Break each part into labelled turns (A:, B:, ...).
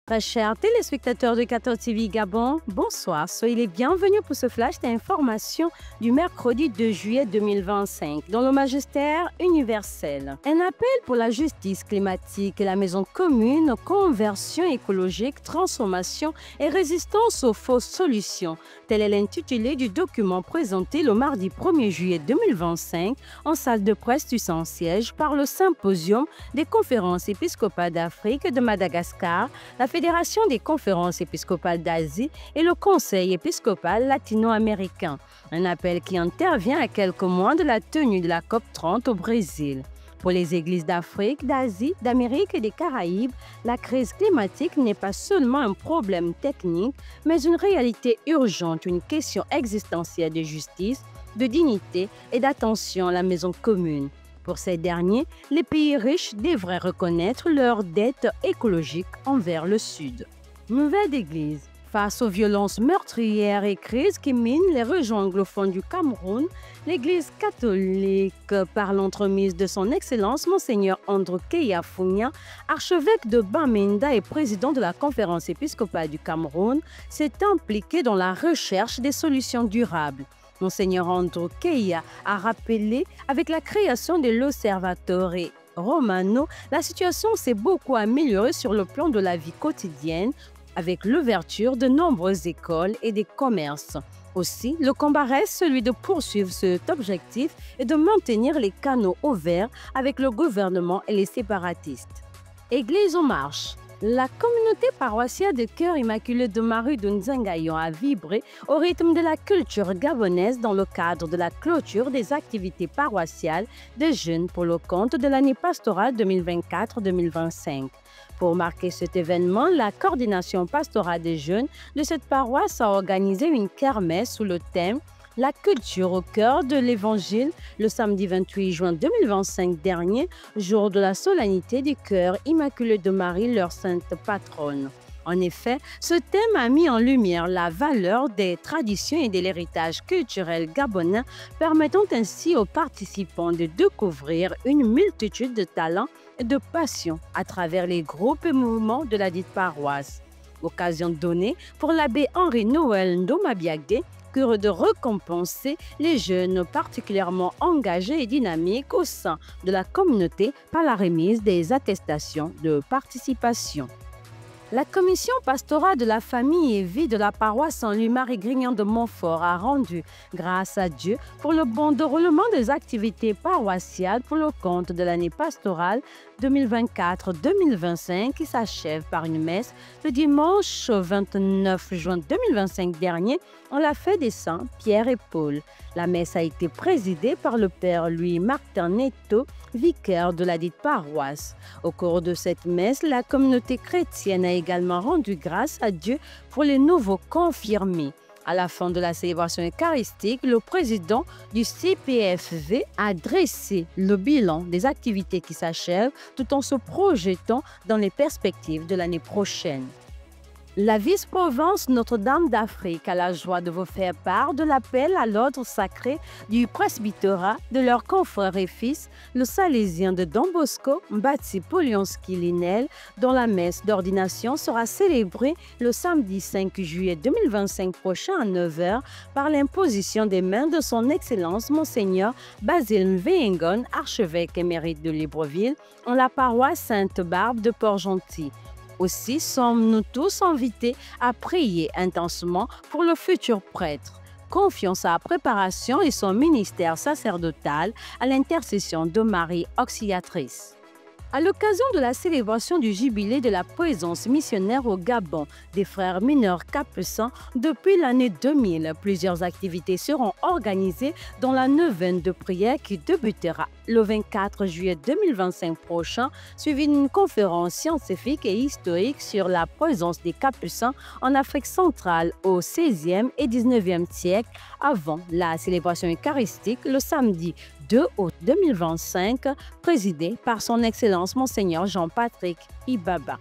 A: Très chers téléspectateurs de 14 TV Gabon, bonsoir, soyez les bienvenus pour ce flash d'information du mercredi 2 juillet 2025 dans le magistère universel. Un appel pour la justice climatique et la maison commune, conversion écologique, transformation et résistance aux fausses solutions. Tel est l'intitulé du document présenté le mardi 1er juillet 2025 en salle de presse du Saint-Siège par le Symposium des conférences épiscopales d'Afrique et de Madagascar, la Fédération des conférences épiscopales d'Asie et le Conseil épiscopal latino-américain. Un appel qui intervient à quelques mois de la tenue de la COP30 au Brésil. Pour les églises d'Afrique, d'Asie, d'Amérique et des Caraïbes, la crise climatique n'est pas seulement un problème technique, mais une réalité urgente, une question existentielle de justice, de dignité et d'attention à la maison commune. Pour ces derniers, les pays riches devraient reconnaître leur dette écologique envers le Sud. Nouvelle d'Église. Face aux violences meurtrières et crises qui minent les régions anglophones du Cameroun, l'Église catholique, par l'entremise de son Excellence Monseigneur Andrew Keya Founia, archevêque de Bamenda et président de la Conférence épiscopale du Cameroun, s'est impliquée dans la recherche des solutions durables. Monseigneur Andrew Keya a rappelé, avec la création de l'Osservatore Romano, la situation s'est beaucoup améliorée sur le plan de la vie quotidienne, avec l'ouverture de nombreuses écoles et des commerces. Aussi, le combat reste celui de poursuivre cet objectif et de maintenir les canaux ouverts avec le gouvernement et les séparatistes. Église en marche. La communauté paroissiale de Cœur Immaculé de Marie de Nzangayon a vibré au rythme de la culture gabonaise dans le cadre de la clôture des activités paroissiales des jeunes pour le compte de l'année pastorale 2024-2025. Pour marquer cet événement, la coordination pastorale des jeunes de cette paroisse a organisé une kermesse sous le thème la culture au cœur de l'Évangile le samedi 28 juin 2025 dernier, jour de la solennité du Cœur Immaculé de Marie, leur sainte patronne. En effet, ce thème a mis en lumière la valeur des traditions et de l'héritage culturel gabonais, permettant ainsi aux participants de découvrir une multitude de talents et de passions à travers les groupes et mouvements de la dite paroisse. Occasion donnée pour l'abbé Henri-Noël Ndomabiagde de récompenser les jeunes particulièrement engagés et dynamiques au sein de la communauté par la remise des attestations de participation. La commission pastorale de la famille et vie de la paroisse Saint-Louis-Marie Grignon de Montfort a rendu grâce à Dieu pour le bon déroulement des activités paroissiales pour le compte de l'année pastorale 2024-2025 qui s'achève par une messe le dimanche 29 juin 2025 dernier en la fête des saints Pierre et Paul. La messe a été présidée par le père Louis-Martin Netto, vicaire de la dite paroisse. Au cours de cette messe, la communauté chrétienne a également rendu grâce à Dieu pour les nouveaux confirmés. À la fin de la célébration eucharistique, le président du CPFV a dressé le bilan des activités qui s'achèvent tout en se projetant dans les perspectives de l'année prochaine. La vice-province Notre-Dame d'Afrique a la joie de vous faire part de l'appel à l'ordre sacré du presbytérat de leurs confrères et fils, le salésien de Don Bosco, Mbati Polionski-Linel, dont la messe d'ordination sera célébrée le samedi 5 juillet 2025 prochain à 9 h par l'imposition des mains de son Excellence Monseigneur Basile Nvengon, archevêque émérite de Libreville, en la paroisse Sainte-Barbe de Port-Gentil. Aussi sommes-nous tous invités à prier intensément pour le futur prêtre, confiant sa préparation et son ministère sacerdotal à l'intercession de Marie Auxiliatrice. À l'occasion de la célébration du jubilé de la présence missionnaire au Gabon des frères mineurs capucins depuis l'année 2000, plusieurs activités seront organisées dans la neuvaine de prière qui débutera le 24 juillet 2025 prochain, suivie d'une conférence scientifique et historique sur la présence des capucins en Afrique centrale au XVIe et XIXe siècle avant la célébration eucharistique le samedi 2 août 2025, présidée par son Excellence Monseigneur Jean-Patrick Ibaba.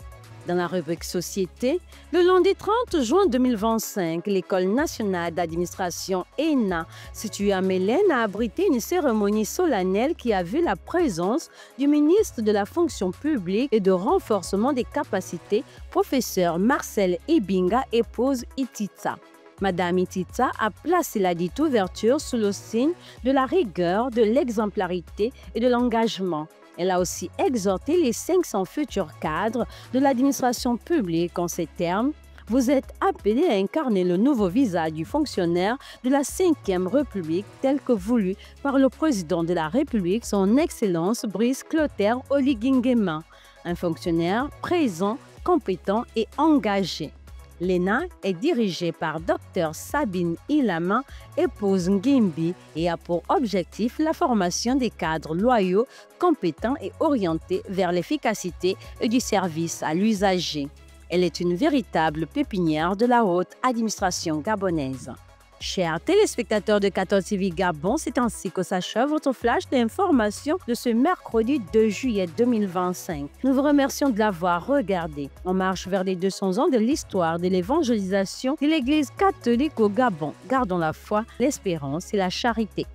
A: Dans la rubrique Société, le lundi 30 juin 2025, l'École nationale d'administration ENA, située à Mélène, a abrité une cérémonie solennelle qui a vu la présence du ministre de la fonction publique et de renforcement des capacités, professeur Marcel Ibinga, épouse Ititsa. Madame Ititsa a placé la dite ouverture sous le signe de la rigueur, de l'exemplarité et de l'engagement. Elle a aussi exhorté les 500 futurs cadres de l'administration publique en ces termes: vous êtes appelés à incarner le nouveau visage du fonctionnaire de la 5e République tel que voulu par le président de la République, son Excellence Brice Clotaire Oligui Nguema, un fonctionnaire présent, compétent et engagé. L'ENA est dirigée par Dr Sabine Ilama, épouse Ngimbi, et a pour objectif la formation des cadres loyaux, compétents et orientés vers l'efficacité et du service à l'usager. Elle est une véritable pépinière de la haute administration gabonaise. Chers téléspectateurs de 14 TV Gabon, c'est ainsi que s'achève votre flash d'information de ce mercredi 2 juillet 2025. Nous vous remercions de l'avoir regardé. On marche vers les 200 ans de l'histoire de l'évangélisation de l'Église catholique au Gabon. Gardons la foi, l'espérance et la charité.